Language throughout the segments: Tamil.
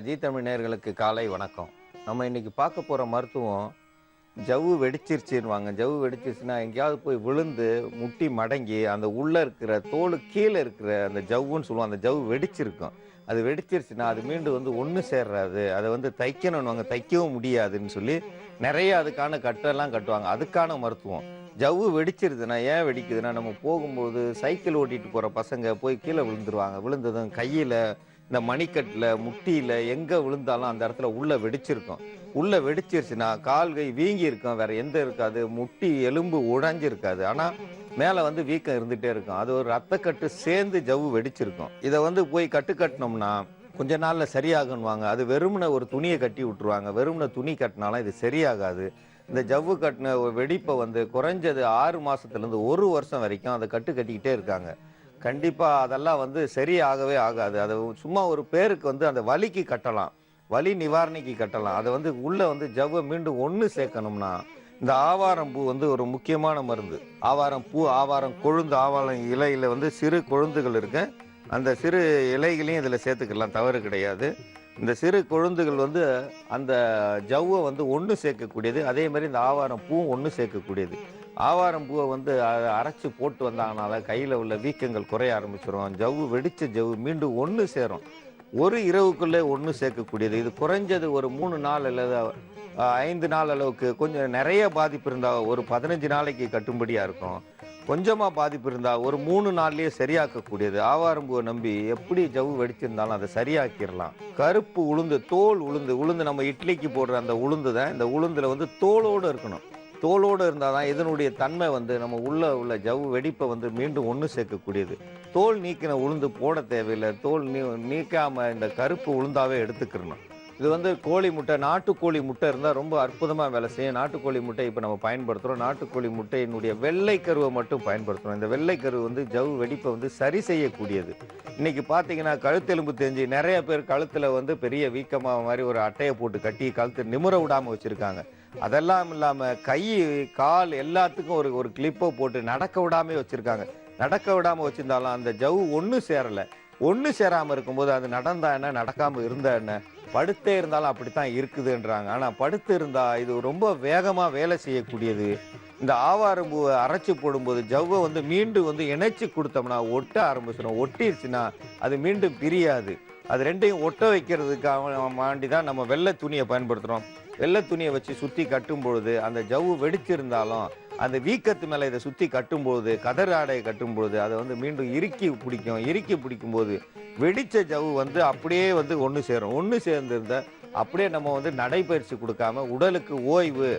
ஜி தமிழ் நேயர்களுக்கு காலை வணக்கம். நம்ம இன்னைக்கு பார்க்க போற மருத்துவம் ஜவ்வு வெடிச்சிருச்சுன்னுவாங்க. ஜவ்வு வெடிச்சிருச்சுன்னா எங்கேயாவது போய் விழுந்து முட்டி மடங்கி அந்த உள்ள இருக்கிற தோலு கீழே இருக்கிற அந்த ஜவ்வுன்னு சொல்லுவோம். அந்த ஜவ்வு வெடிச்சிருக்கும். அது வெடிச்சிருச்சுன்னா அது மீண்டும் ஒன்று சேர்றாது. அதை தைக்கணும்னுவாங்க, தைக்கவும் முடியாதுன்னு சொல்லி நிறைய அதுக்கான கட்டெல்லாம் கட்டுவாங்க. அதுக்கான மருத்துவம் ஜவ்வு வெடிச்சிருதுன்னா ஏன் வெடிக்குதுன்னா, நம்ம போகும்போது சைக்கிள் ஓட்டிட்டு போற பசங்க போய் கீழே விழுந்துருவாங்க. விழுந்ததும் கையில இந்த மணிக்கட்டில் முட்டியில் எங்கே விழுந்தாலும் அந்த இடத்துல உள்ள வெடிச்சிருக்கும். உள்ள வெடிச்சிருச்சுன்னா கால் கை வீங்கி இருக்கும், வேற எந்த இருக்காது, முட்டி எலும்பு உடைஞ்சிருக்காது. ஆனால் மேலே வீக்கம் இருந்துகிட்டே இருக்கும். அது ஒரு ரத்தக்கட்டு சேர்ந்து ஜவ்வு வெடிச்சிருக்கும். இதை போய் கட்டுக்கட்டினோம்னா கொஞ்ச நாளில் சரியாகுன்னுவாங்க. அது வெறுமனை ஒரு துணியை கட்டி விட்டுருவாங்க. வெறுமனை துணி கட்டினாலும் இது சரியாகாது. இந்த ஜவ்வு கட்டின வெடிப்பை குறைஞ்சது 6 மாதத்துலேருந்து 1 வருஷம் வரைக்கும் அதை கட்டிக்கிட்டே இருக்காங்க. கண்டிப்பா அதெல்லாம் சரியாகவே ஆகாது. அது சும்மா ஒரு பேருக்கு அந்த வலிக்கு கட்டலாம், வலி நிவாரணிக்கு கட்டலாம். அதை உள்ள ஜவ்வை மீண்டும் ஒன்று சேர்க்கணும்னா இந்த ஆவாரம் பூ ஒரு முக்கியமான மருந்து. ஆவாரம் பூ, ஆவாரம் கொழுந்து, ஆவாரம் இலையில சிறு கொழுந்துகள் இருக்கு. அந்த சிறு இலைகளையும் இதில் சேர்த்துக்கலாம், தவறு கிடையாது. இந்த சிறு கொழுந்துகள் அந்த ஜவ்வை ஒன்று சேர்க்கக்கூடியது. அதே மாதிரி இந்த ஆவாரம் பூவும் ஒன்று சேர்க்கக்கூடியது. ஆவாரம் பூவை அரைச்சி போட்டு வந்தாங்கனால கையில் உள்ள வீக்கங்கள் குறைய ஆரம்பிச்சிடும். ஜவ்வு வெடித்த ஜவ்வு மீண்டும் ஒன்று சேரும். ஒரு இரவுக்குள்ளே ஒன்று சேர்க்கக்கூடியது. இது குறைஞ்சது ஒரு 3 நாள் அல்லது 5 நாள் அளவுக்கு. கொஞ்சம் நிறைய பாதிப்பு இருந்தால் ஒரு 15 நாளைக்கு கட்டும்படியாக இருக்கும். கொஞ்சமாக பாதிப்பு இருந்தால் ஒரு 3 நாள்லேயே சரியாக்கக்கூடியது. ஆவாரம் பூவை நம்பி எப்படி ஜவ்வு வெடிச்சிருந்தாலும் அதை சரியாக்கிடலாம். கருப்பு உளுந்து, தோல் உளுந்து நம்ம இட்லிக்கு போடுற அந்த உளுந்து தான். இந்த உளுந்தில் தோலோடு இருக்கணும். தோலோடு இருந்தால் தான் இதனுடைய தன்மை நம்ம உள்ள ஜவ்வு வெடிப்பை மீண்டும் ஒன்று சேர்க்கக்கூடியது. தோல் நீக்கின உளுந்து போட தேவையில்லை. தோல் நீக்காமல் இந்த கருப்பு உளுந்தாவே எடுத்துக்கிறணும். இது கோழி முட்டை, நாட்டுக்கோழி முட்டை இருந்தால் ரொம்ப அற்புதமாக வேலை செய்யும். நாட்டுக்கோழி முட்டை இப்போ நம்ம பயன்படுத்துகிறோம். நாட்டுக்கோழி முட்டையினுடைய வெள்ளை கருவை மட்டும் பயன்படுத்துகிறோம். இந்த வெள்ளை கரு ஜவ்வு வெடிப்பை சரி செய்யக்கூடியது. இன்னைக்கு பார்த்தீங்கன்னா கழுத்தெலும்பு தெரிஞ்சு நிறைய பேர் கழுத்தில் பெரிய வீக்கமாக மாதிரி ஒரு அட்டையை போட்டு கட்டி கழுத்து நிமிர விடாமல் வச்சுருக்காங்க. அதெல்லாம் இல்லாமல் கை கால் எல்லாத்துக்கும் ஒரு கிளிப்பை போட்டு நடக்க விடாமல் வச்சுருக்காங்க. நடக்க விடாமல் வச்சுருந்தாலும் அந்த ஜவ்வு ஒன்று சேரலை. ஒன்று சேராமல் இருக்கும்போது அது நடந்தா என்ன, நடக்காமல் இருந்தா என்ன, படுத்தே இருந்தாலும் அப்படித்தான் இருக்குதுன்றாங்க. ஆனால் படுத்து இருந்தால் இது ரொம்ப வேகமாக வேலை செய்யக்கூடியது. இந்த ஆவாரம் பூவை அரைச்சி போடும்போது ஜவ்வை மீண்டும் இணைச்சி கொடுத்தோம்னா ஒட்ட ஆரம்பிச்சிடும். ஒட்டிருச்சுன்னா அது மீண்டும் பிரியாது. அது ரெண்டையும் ஒட்ட வைக்கிறதுக்காக வேண்டி தான் நம்ம வெள்ளை துணியை பயன்படுத்துகிறோம். வெள்ளை துணியை வச்சு சுற்றி கட்டும் பொழுது அந்த ஜவ்வு வெடிச்சிருந்தாலும் அந்த வீக்கத்து மேலே இதை சுற்றி கட்டும்போது, கதர் ஆடையை கட்டும்பொழுது அதை மீண்டும் இறுக்கி பிடிக்கும். இறுக்கி பிடிக்கும்போது வெடித்த ஜவ்வு அப்படியே ஒன்று சேரும். ஒன்று சேர்ந்திருந்த அப்படியே நம்ம நடைப்பயிற்சி கொடுக்காம உடலுக்கு ஓய்வு,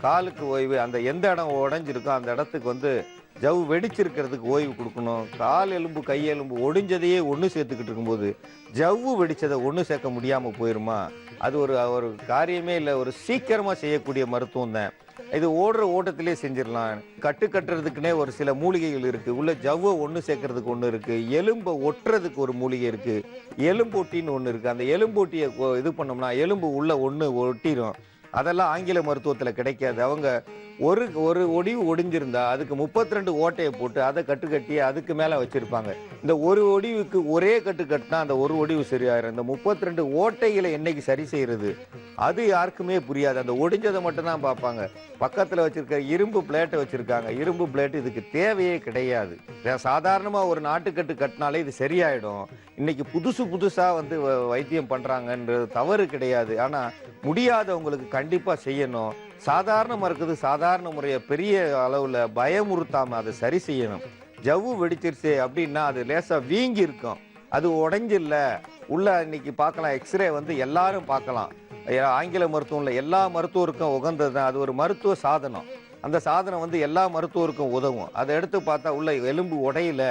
காலுக்கு ஓய்வு, அந்த எந்த இடம் உடைஞ்சிருக்கோ அந்த இடத்துக்கு ஜவ்வு வெடிச்சிருக்கிறதுக்கு ஓய்வு கொடுக்கணும். கால் எலும்பு கை எலும்பு ஒடிஞ்சதையே ஒன்று சேர்த்துக்கிட்டு இருக்கும்போது ஜவ்வு வெடிச்சதை ஒன்று சேர்க்க முடியாமல் போயிருமா? அது ஒரு காரியமே இல்லை. ஒரு சீக்கிரமாக செய்யக்கூடிய மருத்துவம் தான் இது. ஓடுற ஓட்டத்திலே செஞ்சிடலாம். கட்டுறதுக்குன்னே ஒரு சில மூலிகைகள் இருக்குது. உள்ள ஜவ்வை ஒன்று சேர்க்கறதுக்கு ஒன்று இருக்குது. எலும்பை ஒட்டுறதுக்கு ஒரு மூலிகை இருக்குது. எலும்பொட்டின்னு ஒன்று இருக்குது. அந்த எலும்பொட்டியை இது பண்ணோம்னா எலும்பு உள்ள ஒன்று ஒட்டிடும். அதெல்லாம் ஆங்கில மருத்துவத்தில் கிடைக்காது. அவங்க ஒரு ஒடிவு ஒடிஞ்சிருந்தா அதுக்கு 32 ஓட்டையை போட்டு அதை கட்டி அதுக்கு மேலே வச்சிருப்பாங்க. இந்த ஒரு ஒடிவுக்கு ஒரே கட்டினா அந்த ஒரு ஒடிவு சரியாயிரும். இந்த 32 ஓட்டைகளை என்னைக்கு சரி செய்யறது அது யாருக்குமே புரியாது. அந்த ஒடிஞ்சதை மட்டும்தான் பார்ப்பாங்க. பக்கத்தில் வச்சிருக்க இரும்பு பிளேட்டை வச்சிருக்காங்க. இரும்பு பிளேட் இதுக்கு தேவையே கிடையாது. சாதாரணமாக ஒரு நாட்டுக்கட்டு கட்டினாலே இது சரியாயிடும். இன்னைக்கு புதுசாக வைத்தியம் பண்றாங்கன்றது தவறு கிடையாது. ஆனால் முடியாதவங்களுக்கு கண்டிப்பாக செய்யணும். சாதாரணமாக இருக்குது, சாதாரண முறையை பெரிய அளவில் பயமுறுத்தாமல் அதை சரி செய்யணும். ஜவ்வு வெடிச்சிருச்சு அப்படின்னா அது லேசாக வீங்கி இருக்கும், அது உடைஞ்சில்ல. உள்ள இன்னைக்கு பார்க்கலாம், எக்ஸ்ரே எல்லாரும் பார்க்கலாம். ஆங்கில மருத்துவம்ல எல்லா மருத்துவருக்கும் உகந்தது தான். அது ஒரு மருத்துவ சாதனம். அந்த சாதனம் எல்லா மருத்துவருக்கும் உதவும். அதை எடுத்து பார்த்தா உள்ள எலும்பு உடையில.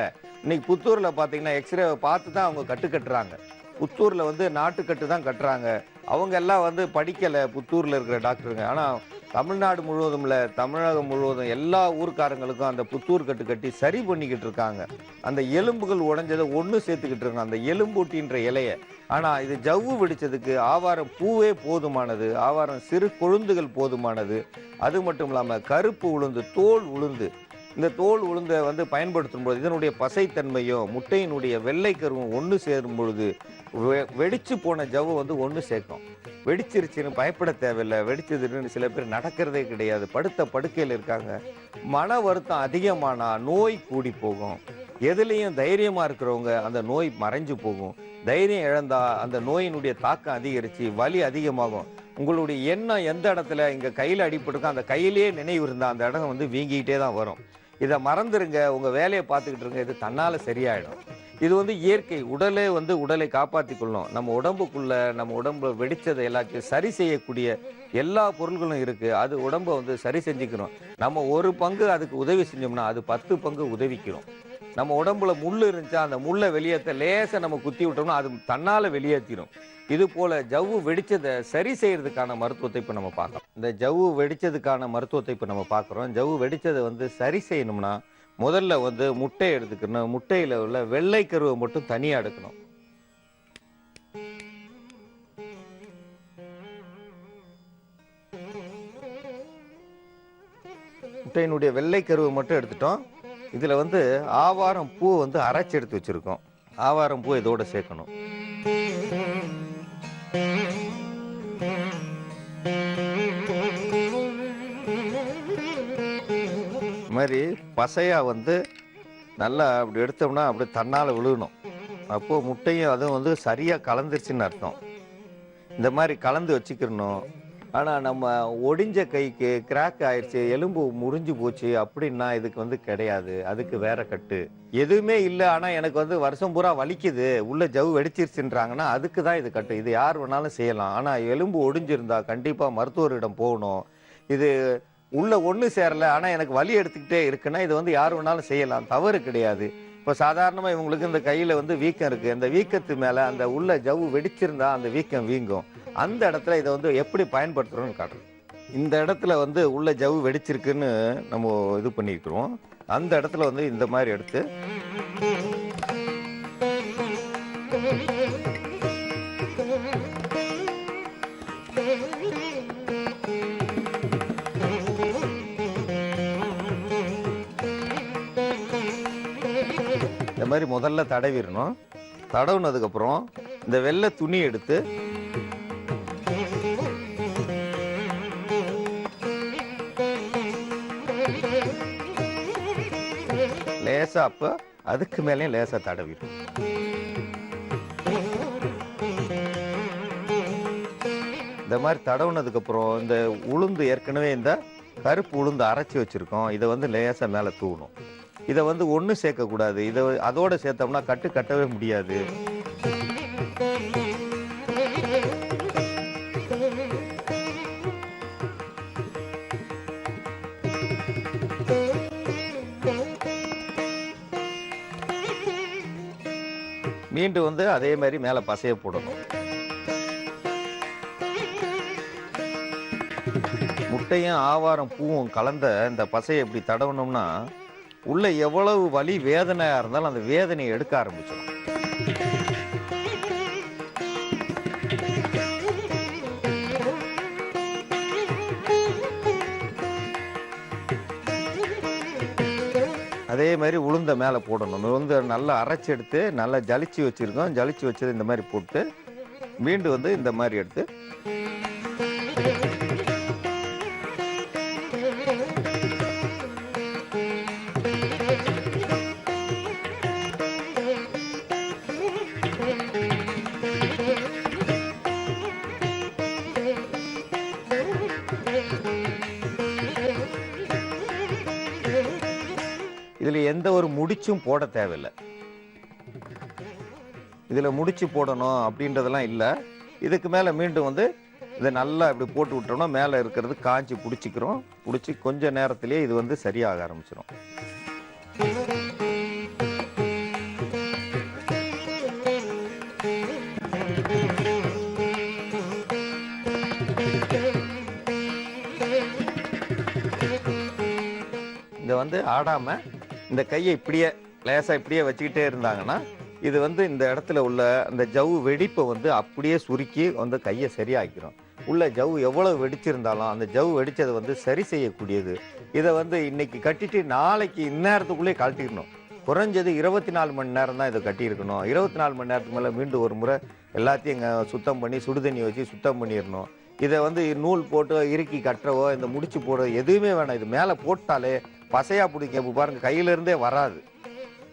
இன்னைக்கு புத்தூரில் பார்த்தீங்கன்னா எக்ஸ்ரேவை பார்த்து தான் அவங்க கட்டுறாங்க. புத்தூரில் நாட்டுக்கட்டு தான் கட்டுறாங்க. அவங்க எல்லாம் படிக்கலை புத்தூரில் இருக்கிற டாக்டருங்க. ஆனால் தமிழ்நாடு முழுவதும் இல்லை, தமிழகம் முழுவதும் எல்லா ஊர்க்காரங்களுக்கும் அந்த புத்தூர் கட்டி சரி பண்ணிக்கிட்டு இருக்காங்க. அந்த எலும்புகள் உடைஞ்சதை ஒன்று சேர்த்துக்கிட்டு இருக்காங்க, அந்த எலும்பூட்டின்ற இலையை. ஆனால் இது ஜவ்வு வெடிச்சதுக்கு ஆவாரம் பூவே போதுமானது. ஆவாரம் சிறு கொழுந்துகள் போதுமானது. அது மட்டும் இல்லாமல் கருப்பு உளுந்து, தோல் உளுந்து இந்த தோல் உளுந்தை வந்து பயன்படுத்தும் பொழுது இதனுடைய பசைத்தன்மையும் முட்டையினுடைய வெள்ளை கருவும் ஒன்று சேரும் பொழுது வெடிச்சு போன ஜவ்வு வந்து ஒன்று சேர்க்கும். வெடிச்சிருச்சுன்னு பயப்பட தேவையில்லை. வெடிச்சதுன்னு சில பேர் நடக்கிறதே கிடையாது, படுத்த படுக்கையில் இருக்காங்க. மன வருத்தம் அதிகமானா நோய் கூடி போகும். எதுலேயும் தைரியமாக இருக்கிறவங்க அந்த நோய் மறைஞ்சு போகும். தைரியம் இழந்தா அந்த நோயினுடைய தாக்கம் அதிகரித்து வலி அதிகமாகும். உங்களுடைய எண்ணம் எந்த இடத்துல இங்கே கையில் அடிபட்டிருக்கோ அந்த கையிலேயே நினைவு இருந்தால் அந்த இடம் வந்து வீங்கிக்கிட்டே தான் வரும். இதை மறந்துருங்க, உங்கள் வேலையை பார்த்துக்கிட்டு இருங்க, இது தன்னால் சரியாயிடும். இது வந்து இயற்கை. உடலே வந்து உடலை காப்பாற்றி கொள்ளும். நம்ம உடம்புக்குள்ள நம்ம உடம்புல வெடிச்சதை எல்லாத்தையும் சரி செய்யக்கூடிய எல்லா பொருள்களும் இருக்குது. அது உடம்பை வந்து சரி செஞ்சுக்கணும். நம்ம ஒரு பங்கு அதுக்கு உதவி செஞ்சோம்னா அது 10 பங்கு உதவிக்கிறோம். நம்ம உடம்புல முள் இருந்துச்சா அந்த முள்ளை வெளியேற்ற லேசை நம்ம குத்தி விட்டோம்னா அது தன்னால் வெளியேற்றிடும். இது போல ஜவ்வு வெடிச்சதை சரி செய்யறதுக்கான மருத்துவத்தை இப்போ நம்ம பார்க்கலாம். இந்த ஜவ்வு வெடிச்சதுக்கான மருத்துவத்தை இப்போ நம்ம பார்க்குறோம். ஜவ்வு வெடிச்சதை வந்து சரி செய்யணும்னா முதல்ல வந்து முட்டை எடுத்துக்கணும். முட்டையில் உள்ள வெள்ளை கருவை மட்டும் தனியாக எடுக்கணும். முட்டையினுடைய வெள்ளை கருவை மட்டும் எடுத்துட்டோம். இதில் வந்து ஆவாரம் பூ வந்து அரைச்சி எடுத்து வச்சுருக்கோம். ஆவாரம் பூ இதோட சேர்க்கணும். இது மாதிரி பசையாக வந்து நல்லா அப்படி எடுத்தோம்னா அப்படி தன்னால் விழுகணும். அப்போது முட்டையும் அதுவும் வந்து சரியாக கலந்துருச்சுன்னு அர்த்தம். இந்த மாதிரி கலந்து வச்சுக்கிறணும். ஆனால் நம்ம ஒடிஞ்ச கைக்கு கிராக் ஆயிடுச்சு, எலும்பு முறிஞ்சு போச்சு அப்படின்னா இதுக்கு வந்து கிடையாது. அதுக்கு வேற கட்டு எதுவுமே இல்லை. ஆனால் எனக்கு வந்து வருஷம் பூரா வலிக்குது, உள்ள ஜவ்வு வெடிச்சிருச்சுன்றாங்கன்னா அதுக்கு தான் இது கட்டு. இது யார் வேணாலும் செய்யலாம். ஆனால் எலும்பு ஒடிஞ்சிருந்தா கண்டிப்பாக மருத்துவரிடம் போகணும். இது உள்ள ஒன்று சேரலை ஆனால் எனக்கு வலி எடுத்துக்கிட்டே இருக்குன்னா இது வந்து யார் வேணாலும் செய்யலாம், தவறு கிடையாது. இப்போ சாதாரணமாக இவங்களுக்கு இந்த கையில் வந்து வீக்கம் இருக்குது. அந்த வீக்கத்து மேலே அந்த உள்ள ஜவ்வு வெடிச்சிருந்தா அந்த வீக்கம் வீங்கும். அந்த இடத்துல இதை வந்து எப்படி பயன்படுத்துகிறோன்னு காட்டுறோம். இந்த இடத்துல வந்து உள்ள ஜவ்வு வெடிச்சிருக்குன்னு நம்ம இது பண்ணியிருக்கிறோம். அந்த இடத்துல வந்து இந்த மாதிரி எடுத்து இந்த மாதிரி முதல்ல தடவிடணும். தடவுனதுக்கப்புறம் இந்த வெள்ளை துணி எடுத்து லேசா அப்போ அதுக்கு மேலேயும் லேசா தடவிடும். இந்த மாதிரி தடவுனதுக்கப்புறம் இந்த உளுந்து ஏற்கனவே இந்த கருப்பு உளுந்து அரைச்சி வச்சுருக்கோம். இதை வந்து லேசா மேலே தூவணும். இதை வந்து ஒன்று சேர்க்கக்கூடாது. இதை அதோடு சேர்த்தோம்னா கட்டவே முடியாது. மீண்டும் வந்து அதே மாதிரி மேலே பசைய போடணும். முட்டையும் ஆவாரம் பூவும் கலந்த இந்த பசையை எப்படி தடவணும்னா உள்ள எவ்வளவு வலி வேதனையா இருந்தாலும் அந்த வேதனையை எடுக்க ஆரம்பிச்சிடும். அதே மாதிரி உளுந்த மேலே போடணும். உளுந்த நல்லா அரைச்சி எடுத்து நல்லா ஜலிச்சு வச்சுருக்கோம். ஜலிச்சு வச்சது இந்த மாதிரி போட்டு மீண்டும் வந்து இந்த மாதிரி எடுத்து இதில் எந்த ஒரு முடிச்சும் போட தேவையில்லை. இதில் முடிச்சு போடணும் அப்படின்றதெல்லாம் இல்லை. இதுக்கு மேலே மீண்டும் வந்து இதை நல்லா இப்படி போட்டு விட்டோம்னா மேலே இருக்கிறது காஞ்சி பிடிச்சிக்கிறோம். பிடிச்சி கொஞ்ச நேரத்திலேயே இது வந்து சரியாக ஆரம்பிச்சிடும். இதை வந்து ஆடாமல் இந்த கையை இப்படியே லேசாக இப்படியே வச்சுக்கிட்டே இருந்தாங்கன்னா இது வந்து இந்த இடத்துல உள்ள அந்த ஜவ்வு வெடிப்பை வந்து அப்படியே சுருக்கி வந்து கையை சரியாக்கிறோம். உள்ள ஜவ்வு எவ்வளவு வெடிச்சிருந்தாலும் அந்த ஜவ்வு வெடிச்சதை வந்து சரி செய்யக்கூடியது. இதை வந்து இன்னைக்கு கட்டிட்டு நாளைக்கு இந்நேரத்துக்குள்ளே கழட்டிடணும். குறைஞ்சது 24 மணி நேரம் தான் இதை கட்டியிருக்கணும். 24 மணி நேரத்துக்கு மேலே மீண்டும் ஒரு முறை எல்லாத்தையும் சுத்தம் பண்ணி சுடுதண்ணி வச்சு சுத்தம் பண்ணிடணும். இதை வந்து நூல் போட்டு இறுக்கி கட்டுறவோ இந்த முடிச்சு போடுறோ எதுவுமே வேணாம். இது மேலே போட்டாலே பசையா பிடிக்கும். இப்போ பாருங்க கையிலேருந்தே வராது,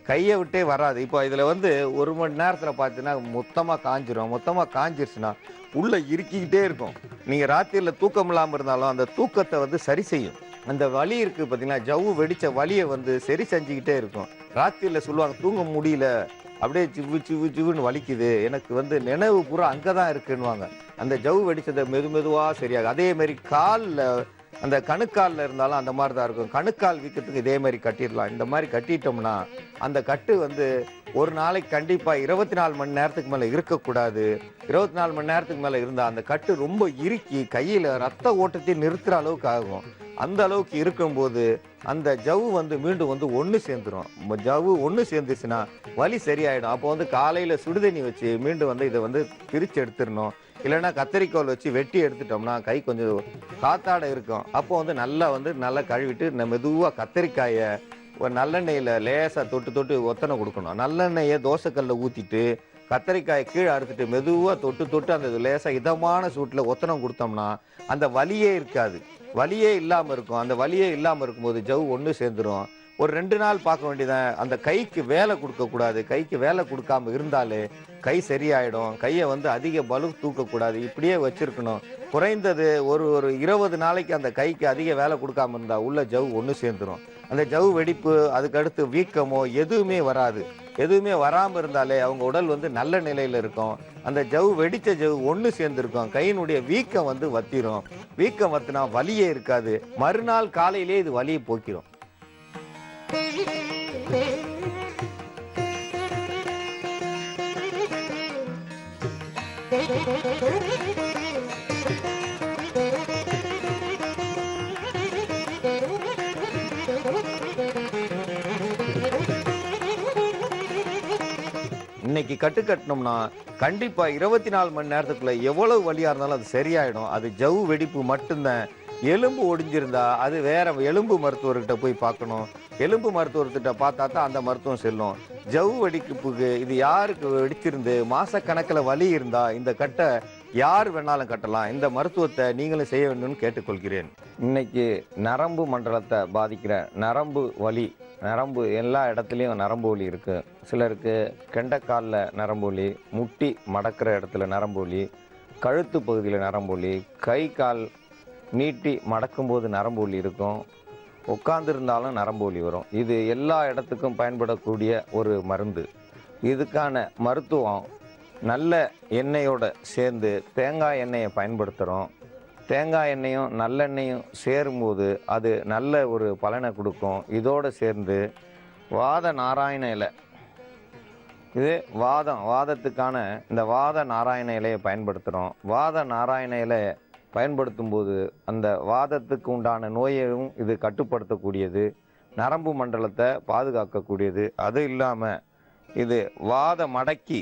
கையை விட்டே வராது. இப்போ இதில் வந்து 1 மணி நேரத்தில் பார்த்தீங்கன்னா மொத்தமாக காஞ்சிரும். மொத்தமாக காஞ்சிருச்சுன்னா உள்ளே இறுக்கிக்கிட்டே இருக்கும். நீங்கள் ராத்திரியில் தூக்கம் இல்லாமல் இருந்தாலும் அந்த தூக்கத்தை வந்து சரி செய்யும். அந்த வலி இருக்குது பார்த்தீங்கன்னா, ஜவ்வு வெடித்த வலியை வந்து சரி செஞ்சுக்கிட்டே இருக்கும். ராத்திரியில் சொல்லுவாங்க தூங்க முடியல, அப்படியே சிவ்வு சிவ்வு சிவ்வுன்னு வலிக்குது, எனக்கு வந்து நினைவு பூரா அங்கே தான் இருக்குன்னுவாங்க. அந்த ஜவ்வு வெடித்ததை மெதுவாக சரியாகும். அதேமாரி காலில் அந்த கணுக்காலில் இருந்தாலும் அந்த மாதிரி தான் இருக்கும். கணுக்கால் வீக்கத்துக்கு இதே மாதிரி கட்டிடலாம். இந்த மாதிரி கட்டிட்டோம்னா அந்த கட்டு வந்து ஒரு நாளைக்கு கண்டிப்பாக 24 மணி நேரத்துக்கு மேலே இருக்கக்கூடாது. 24 மணி நேரத்துக்கு மேலே இருந்தால் அந்த கட்டு ரொம்ப இறுக்கி கையில் ரத்த ஓட்டத்தை நிறுத்துகிற அளவுக்கு ஆகும். அந்த அளவுக்கு இருக்கும்போது அந்த ஜவ்வு வந்து மீண்டும் வந்து ஒன்று சேர்ந்துடும். ஜவ்வு ஒன்று சேர்ந்துச்சுன்னா வலி சரியாயிடும். அப்போ வந்து காலையில் சுடுதண்ணி வச்சு மீண்டும் வந்து இதை வந்து பிரித்து எடுத்துடணும். இல்லைன்னா கத்தரிக்கோல் வச்சு வெட்டி எடுத்துட்டோம்னா கை கொஞ்சம் காத்தாட இருக்கும். அப்போ வந்து நல்லா கழுவிட்டு மெதுவாக கத்தரிக்காயை ஒரு நல்லெண்ணெயில் லேசாக தொட்டு ஒத்தனை கொடுக்கணும். நல்லெண்ணெயை தோசைக்கல்ல ஊற்றிட்டு கத்தரிக்காயை கீழே அறுத்துட்டு மெதுவாக தொட்டு அந்த லேசாக இதமான சூட்டில் ஒத்தனம் கொடுத்தோம்னா அந்த வலியே இருக்காது. வலியே இல்லாமல் இருக்கும். அந்த வலியே இல்லாமல் இருக்கும்போது ஜவ் ஒன்று சேர்ந்துடும். ஒரு 2 நாள் பார்க்க வேண்டியதான். அந்த கைக்கு வேலை கொடுக்கக்கூடாது. கைக்கு வேலை கொடுக்காம இருந்தாலே கை சரியாயிடும். கையை வந்து அதிக பலு தூக்கக்கூடாது. இப்படியே வச்சிருக்கணும். குறைந்தது ஒரு 20 நாளைக்கு அந்த கைக்கு அதிக வேலை கொடுக்காம இருந்தால் உள்ள ஜவ் ஒன்று சேர்ந்துடும். அந்த ஜவ் வெடிப்பு, அதுக்கடுத்து வீக்கமோ எதுவுமே வராது. எதுவுமே வராமல் இருந்தாலே அவங்க உடல் வந்து நல்ல நிலையில் இருக்கும். அந்த ஜவ் வெடித்த ஜவ் ஒன்று சேர்ந்துருக்கும். கையினுடைய வீக்கம் வந்து வத்திரும். வீக்கம் வத்தினா வலியே இருக்காது. மறுநாள் காலையிலே இது வலியை போக்கிடும். இன்னைக்கு கட்டணும்னா கண்டிப்பா 24 மணி நேரத்துக்குள்ள எவ்வளவு வலியா இருந்தாலும் அது சரியாயிடும். அது ஜவ்வு வெடிப்பு மட்டும்தான். எலும்பு ஒடிஞ்சிருந்தா அது வேற எலும்பு மருத்துவர்கிட்ட போய் பார்க்கணும். எலும்பு மருத்துவர்கிட்ட பார்த்தா தான் அந்த மருத்துவம் செல்லும். ஜவ்வு வெடிப்புக்கு இது யாருக்கு வெடிச்சிருந்து மாசக்கணக்கில் வலி இருந்தா இந்த கட்டை யார் வேணாலும் கட்டலாம். இந்த மருத்துவத்தை நீங்களும் செய்ய வேண்டும்னு கேட்டுக்கொள்கிறேன். இன்னைக்கு நரம்பு மண்டலத்தை பாதிக்கிற நரம்பு வலி, நரம்பு எல்லா இடத்துலையும் நரம்பு வலி இருக்குது. சிலருக்கு கெண்டைக்காலில் நரம்பு வலி, முட்டி மடக்கிற இடத்துல நரம்பு வலி, கழுத்து பகுதியில் நரம்பு வலி, கை கால் நீட்டி மடக்கும்போது நரம்பு வலி இருக்கும், உட்காந்துருந்தாலும் நரம்பு வலி வரும். இது எல்லா இடத்துக்கும் பயன்படக்கூடிய ஒரு மருந்து. இதுக்கான மருத்துவம் நல்ல எண்ணெயோடு சேர்ந்து தேங்காய் எண்ணெயை பயன்படுத்துகிறோம். தேங்காய் எண்ணெயும் நல்லெண்ணெயும் சேரும்போது அது நல்ல ஒரு பலனை கொடுக்கும். இதோடு சேர்ந்து வாத நாராயண இலை, இது வாதத்துக்கான இந்த வாத நாராயண இலையை பயன்படுத்துகிறோம். வாத நாராயண இலை பயன்படுத்தும் போது அந்த வாதத்துக்கு உண்டான நோயையும் இது கட்டுப்படுத்தக்கூடியது, நரம்பு மண்டலத்தை பாதுகாக்கக்கூடியது. அது இல்லாமல் இது வாத மடக்கி,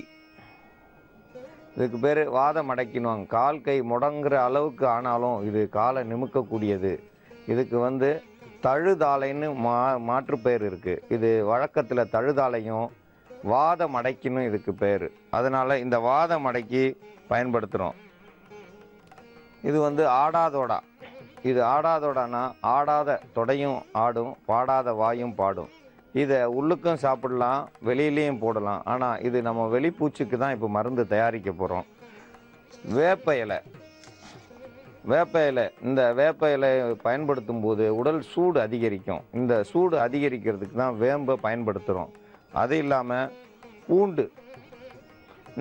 இதுக்கு பேர் வாத மடக்கினுவாங்க. கால் கை முடங்குற அளவுக்கு ஆனாலும் இது காலை நிமிக்கக்கூடியது. இதுக்கு வந்து தழுதாலைன்னு மாற்று பெயர் இருக்குது. இது வழக்கத்தில் தழுதாலையும் வாத மடக்கினும் இதுக்கு பேர். அதனால் இந்த வாத மடக்கி பயன்படுத்துகிறோம். இது வந்து ஆடாதோடா. இது ஆடாதோடானா ஆடாத தொடையும் ஆடும், பாடாத வாயும் பாடும். இதை உள்ளுக்கும் சாப்பிடலாம், வெளியிலையும் போடலாம். ஆனால் இது நம்ம வெளிப்பூச்சிக்கு தான் இப்போ மருந்து தயாரிக்க போகிறோம். வேப்ப இலை, இந்த வேப்ப இலை பயன்படுத்தும் போது உடல் சூடு அதிகரிக்கும். இந்த சூடு அதிகரிக்கிறதுக்கு தான் வேம்பை பயன்படுத்துகிறோம். அது இல்லாமல் பூண்டு,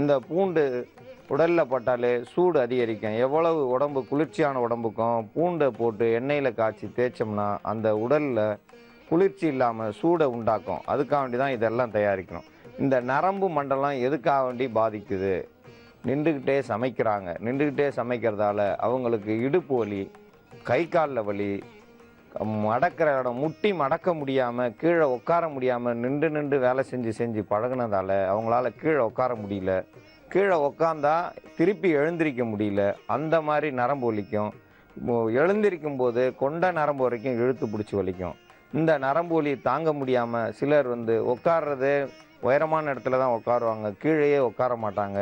இந்த பூண்டு உடலில் பட்டாலே சூடு அதிகரிக்கும். எவ்வளவு உடம்பு குளிர்ச்சியான உடம்புக்கும் பூண்டை போட்டு எண்ணெயில் காய்ச்சி தேய்ச்சோம்னா அந்த உடலில் குளிர்ச்சி இல்லாமல் சூடை உண்டாக்கும். அதுக்காக வேண்டி தான் இதெல்லாம் தயாரிக்கணும். இந்த நரம்பு மண்டலம் எதுக்காக வேண்டி பாதிக்குது? நின்றுக்கிட்டே சமைக்கிறாங்க. நின்றுக்கிட்டே சமைக்கிறதால அவங்களுக்கு இடுப்பு வலி, கை காலில் வலி, மடக்கிற இடம் முட்டி மடக்க முடியாமல், கீழே உட்கார முடியாமல், நின்று வேலை செஞ்சு பழகினதால அவங்களால கீழே உட்கார முடியல. கீழே உக்காந்தா திருப்பி எழுந்திரிக்க முடியல, அந்த மாதிரி நரம்பு வலிக்கும். எழுந்திருக்கும் போது கொண்ட நரம்பு வரைக்கும் இழுத்து பிடிச்சி வலிக்கும். இந்த நரம்பு வலி தாங்க முடியாமல் சிலர் உட்கார்றது உயரமான இடத்துல தான் உட்காருவாங்க, கீழேயே உட்கார மாட்டாங்க.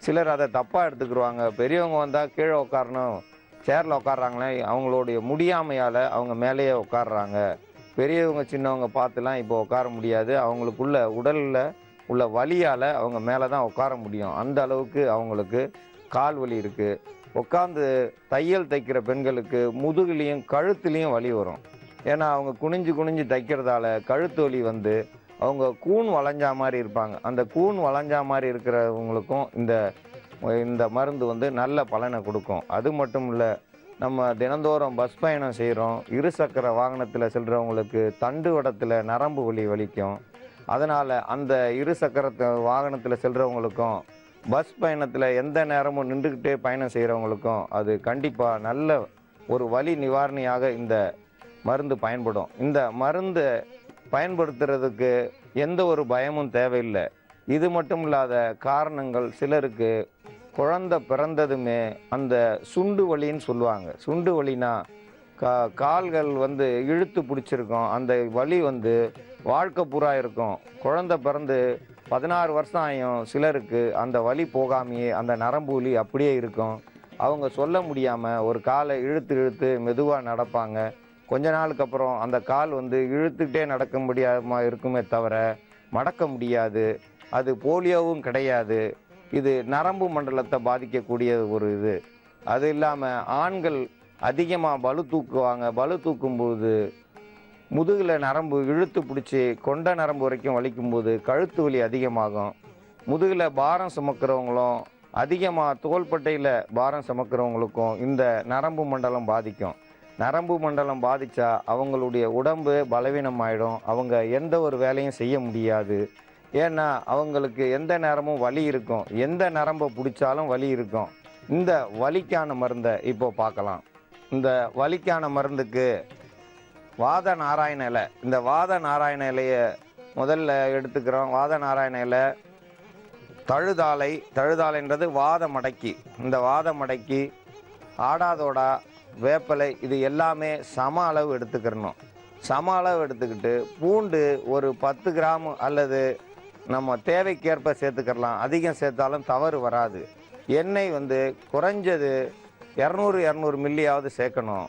சிலர் அதை தப்பாக எடுத்துக்கிடுவாங்க. பெரியவங்க வந்தால் கீழே உட்காரணும், சேரில் உட்காடுறாங்களே, அவங்களுடைய முடியாமையால் அவங்க மேலேயே உட்காடுறாங்க. பெரியவங்க சின்னவங்க பார்த்துலாம் இப்போ உட்கார முடியாது. அவங்களுக்குள்ள உடலில் உள்ள வலியால் அவங்க மேலே தான் உட்கார முடியும். அந்த அளவுக்கு அவங்களுக்கு கால் வலி இருக்குது. உட்காந்து தையல் தைக்கிற பெண்களுக்கு முதுகுலையும் கழுத்துலேயும் வலி வரும். ஏன்னா அவங்க குனிஞ்சு குனிஞ்சு தைக்கிறதால கழுத்து வலி அவங்க கூன் வளைஞ்சா மாதிரி இருப்பாங்க. அந்த கூன் வளைஞ்சா மாதிரி இருக்கிறவங்களுக்கும் இந்த மருந்து நல்ல பலனை கொடுக்கும். அது மட்டும் இல்லை, நம்ம தினந்தோறும் பஸ் பயணம் செய்கிறோம், இருசக்கர வாகனத்தில் செல்கிறவங்களுக்கு தண்டு வடத்தில் நரம்பு வலி வலிக்கும். அதனால் அந்த இருசக்கர வாகனத்தில் செல்கிறவங்களுக்கும் பஸ் பயணத்தில் எந்த நேரமும் நின்றுக்கிட்டே பயணம் செய்கிறவங்களுக்கும் அது கண்டிப்பாக நல்ல ஒரு வலி நிவாரணியாக இந்த மருந்து பயன்படும். இந்த மருந்து பயன்படுத்துறதுக்கு எந்த ஒரு பயமும் தேவையில்லை. இது மட்டும் இல்லாத காரணங்கள், சிலருக்கு குழந்தை பிறந்ததுமே அந்த சுண்டு வலின்னு சொல்லுவாங்க. சுண்டு வலினா கால்கள் இழுத்து பிடிச்சிருக்கும். அந்த வலி வாழ்க்கை பூரா இருக்கும். குழந்தை பிறந்து 16 வருஷம் ஆயும் சிலருக்கு அந்த வலி போகாமையே அந்த நரம்பு வலி அப்படியே இருக்கும். அவங்க சொல்ல முடியாமல் ஒரு காலை இழுத்து இழுத்து மெதுவாக நடப்பாங்க. கொஞ்ச நாளுக்கு அப்புறம் அந்த கால் இழுத்துக்கிட்டே நடக்க முடியாமல் இருக்குமே தவிர மடக்க முடியாது. அது போலியோவும் கிடையாது. இது நரம்பு மண்டலத்தை பாதிக்கக்கூடிய ஒரு இது. அது இல்லாமல் ஆண்கள் அதிகமாக பளு தூக்குவாங்க. பளு தூக்கும்போது முதுகில் நரம்பு இழுத்து பிடிச்சி கொண்ட நரம்பு வரைக்கும் வலிக்கும்போது கழுத்து வலி அதிகமாகும். முதுகில் பாரம் சுமக்கிறவங்களும் அதிகமாக தோள்பட்டையில் பாரம் சுமக்கிறவங்களுக்கும் இந்த நரம்பு மண்டலம் பாதிக்கும். நரம்பு மண்டலம் பாதித்தா அவங்களுடைய உடம்பு பலவீனமாயிடும். அவங்க எந்த ஒரு வேலையும் செய்ய முடியாது. ஏன்னா அவங்களுக்கு எந்த நேரமும் வலி இருக்கும். எந்த நரம்பை பிடிச்சாலும் வலி இருக்கும். இந்த வலிக்கான மருந்தை இப்போ பார்க்கலாம். இந்த வலிக்கான மருந்துக்கு வாத நாராயண இலை. இந்த வாத நாராயண இலையை முதல்ல எடுத்துக்கிறோம். வாத நாராயண இலை, தழுதாலைன்றது வாத மடக்கி. இந்த வாத மடக்கி, ஆடாதோடா, வேப்பலை, இது எல்லாமே சம அளவு எடுத்துக்கிறணும். சம அளவு எடுத்துக்கிட்டு பூண்டு ஒரு 10 கிராம் அல்லது நம்ம தேவைக்கேற்ப சேர்த்துக்கலாம். அதிகம் சேர்த்தாலும் தவறு வராது. எண்ணெய் குறைஞ்சது 200 மில்லியாவது சேர்க்கணும்.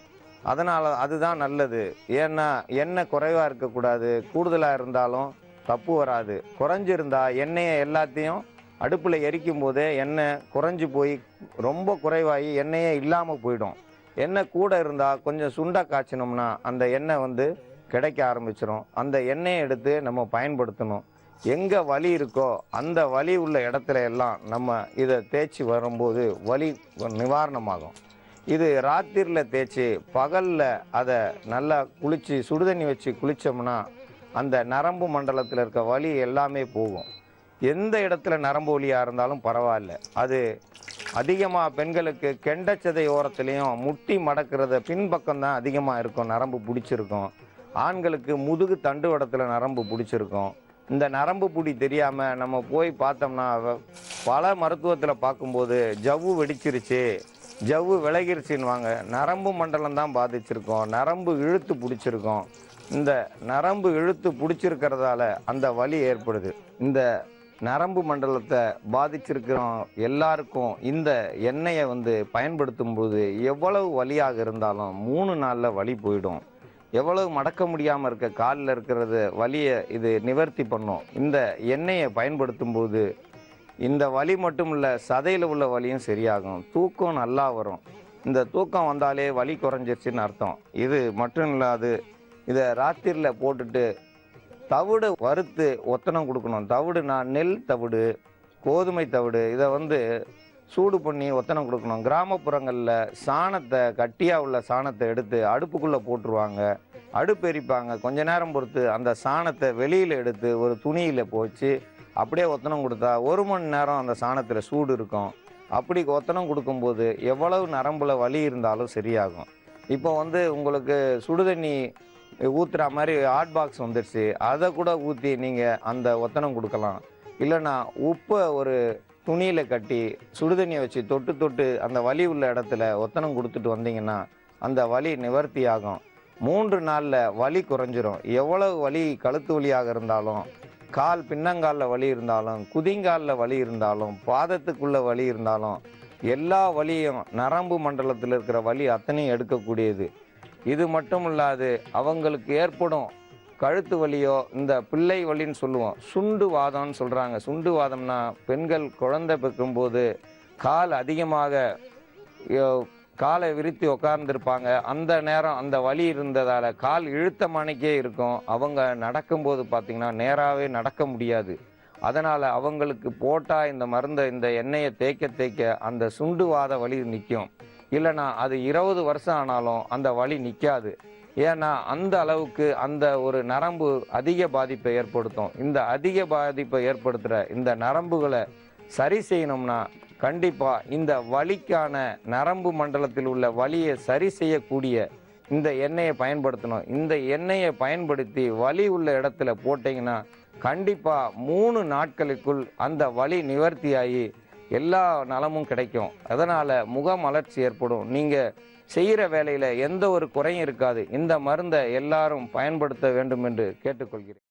அதனால் அதுதான் நல்லது. ஏன்னா எண்ணெய் குறைவாக இருக்கக்கூடாது, கூடுதலாக இருந்தாலும் தப்பு வராது. குறைஞ்சிருந்தா எண்ணெயை எல்லாத்தையும் அடுப்பில் எரிக்கும் போதே எண்ணெய் குறைஞ்சி போய் ரொம்ப குறைவாகி எண்ணெயே இல்லாமல் போயிடும். எண்ணெய் கூட இருந்தால் கொஞ்சம் சுண்டை காய்ச்சினோம்னா அந்த எண்ணெய் கிடைக்க ஆரம்பிச்சிடும். அந்த எண்ணெயை எடுத்து நம்ம பயன்படுத்தணும். எங்கே வலி இருக்கோ அந்த வலி உள்ள இடத்துல எல்லாம் நம்ம இதை தேய்ச்சி வரும்போது வலி நிவாரணமாகும். இது ராத்திரியில் தேய்ச்சி பகலில் அதை நல்லா குளித்து சுடுதண்ணி வச்சு குளித்தோம்னா அந்த நரம்பு மண்டலத்தில் இருக்க வலி எல்லாமே போகும். எந்த இடத்துல நரம்பு வலியாக இருந்தாலும் பரவாயில்ல. அது அதிகமாக பெண்களுக்கு கெண்டச்சதை ஓரத்துலேயும் முட்டி மடக்கிறத பின்பக்கம்தான் அதிகமாக இருக்கும், நரம்பு பிடிச்சிருக்கும். ஆண்களுக்கு முதுகு தண்டு வடத்தில் நரம்பு பிடிச்சிருக்கும். இந்த நரம்பு பிடி தெரியாமல் நம்ம போய் பார்த்தோம்னா பல மருத்துவத்தில் பார்க்கும்போது ஜவ்வு வெடிச்சிருச்சு, ஜவ்வு விலகிருச்சின்வாங்க. நரம்பு மண்டலம் தான் பாதிச்சிருக்கோம், நரம்பு இழுத்து பிடிச்சிருக்கோம். இந்த நரம்பு இழுத்து பிடிச்சிருக்கிறதால அந்த வலி ஏற்படுது. இந்த நரம்பு மண்டலத்தை பாதிச்சிருக்கிறோம் எல்லாருக்கும் இந்த எண்ணெயை பயன்படுத்தும் போது எவ்வளவு வலியாக இருந்தாலும் 3 நாளில் வலி போயிடும். எவ்வளவு மடக்க முடியாமல் இருக்க காலில் இருக்கிறது வலியை இது நிவர்த்தி பண்ணும். இந்த எண்ணெயை பயன்படுத்தும் போது இந்த வலி மட்டும் இல்லை, சதையில் உள்ள வலியும் சரியாகும். தூக்கம் நல்லா வரும். இந்த தூக்கம் வந்தாலே வலி குறைஞ்சிருச்சுன்னு அர்த்தம். இது மட்டும் இல்லாது இதை ராத்திரியில் போட்டுட்டு தவிடு வறுத்து ஒத்தனம் கொடுக்கணும். தவிடுனா நெல் தவிடு, கோதுமை தவிடு, இதை சூடு பண்ணி ஒத்தனம் கொடுக்கணும். கிராமப்புறங்களில் சாணத்தை, கட்டியாக உள்ள சாணத்தை எடுத்து அடுப்புக்குள்ளே போட்டுருவாங்க, அடுப்பு எரிப்பாங்க. கொஞ்ச நேரம் பொறுத்து அந்த சாணத்தை வெளியில் எடுத்து ஒரு துணியில் போச்சு அப்படியே ஒத்தனம் கொடுத்தா 1 மணி நேரம் அந்த சாணத்தில் சூடு இருக்கும். அப்படி ஒத்தனம் கொடுக்கும்போது எவ்வளவு நரம்புல வலி இருந்தாலும் சரியாகும். இப்போ உங்களுக்கு சுடுதண்ணி ஊற்றுற மாதிரி ஹாட் பாக்ஸ் வந்துடுச்சு, அதை கூட ஊற்றி நீங்கள் அந்த ஒத்தனம் கொடுக்கலாம். இல்லைன்னா உப்பை ஒரு துணியில் கட்டி சுடுதண்ணியை வச்சு தொட்டு தொட்டு அந்த வலி உள்ள இடத்துல ஒத்தனம் கொடுத்துட்டு வந்தீங்கன்னா அந்த வலி நிவர்த்தி ஆகும். 3 நாளில் வலி குறைஞ்சிரும். எவ்வளவு வலி, கழுத்து வலியாக இருந்தாலும், கால் பின்னங்காலில் வலி இருந்தாலும், குதிங்காலில் வலி இருந்தாலும், பாதத்துக்குள்ள வலி இருந்தாலும், எல்லா வலியும் நரம்பு மண்டலத்தில் இருக்கிற வலி அத்தனையும் எடுக்கக்கூடியது. இது மட்டும் இல்லாது அவங்களுக்கு ஏற்படும் கழுத்து வலியோ, இந்த பிள்ளை வலின்னு சொல்லுவோம், சுண்டு வாதம்னு சொல்கிறாங்க. சுண்டு வாதம்னா பெண்கள் குழந்தை பெக்கும்போது கால் அதிகமாக காலை விரித்து உட்கார்ந்துருப்பாங்க. அந்த நேரம் அந்த வலி இருந்ததால் கால் இழுத்த மணிக்கே இருக்கும். அவங்க நடக்கும்போது பார்த்திங்கன்னா நேராகவே நடக்க முடியாது. அதனால் அவங்களுக்கு போட்டால் இந்த மருந்தை, இந்த எண்ணெயை தேய்க்க தேய்க்க அந்த சுண்டு வாத வலி நிற்கும். இல்லைனா அது 20 வருஷம் ஆனாலும் அந்த வலி நிற்காது. ஏன்னா அந்த அளவுக்கு அந்த ஒரு நரம்பு அதிக பாதிப்பை ஏற்படுத்தும். இந்த அதிக பாதிப்பை ஏற்படுத்துகிற இந்த நரம்புகளை சரி செய்யணும்னா கண்டிப்பாக இந்த வலிக்கான நரம்பு மண்டலத்தில் உள்ள வலியை சரி செய்யக்கூடிய இந்த எண்ணெயை பயன்படுத்தணும். இந்த எண்ணெயை பயன்படுத்தி வலி உள்ள இடத்துல போட்டிங்கன்னா கண்டிப்பாக 3 நாட்களுக்குள் அந்த வலி நிவர்த்தியாகி எல்லா நலமும் கிடைக்கும். அதனால் முகமலர்ச்சி ஏற்படும். நீங்கள் செய்கிற வேலையில் எந்த ஒரு குறையும் இருக்காது. இந்த மருந்தை எல்லாரும் பயன்படுத்த வேண்டும் என்று கேட்டுக்கொள்கிறேன்.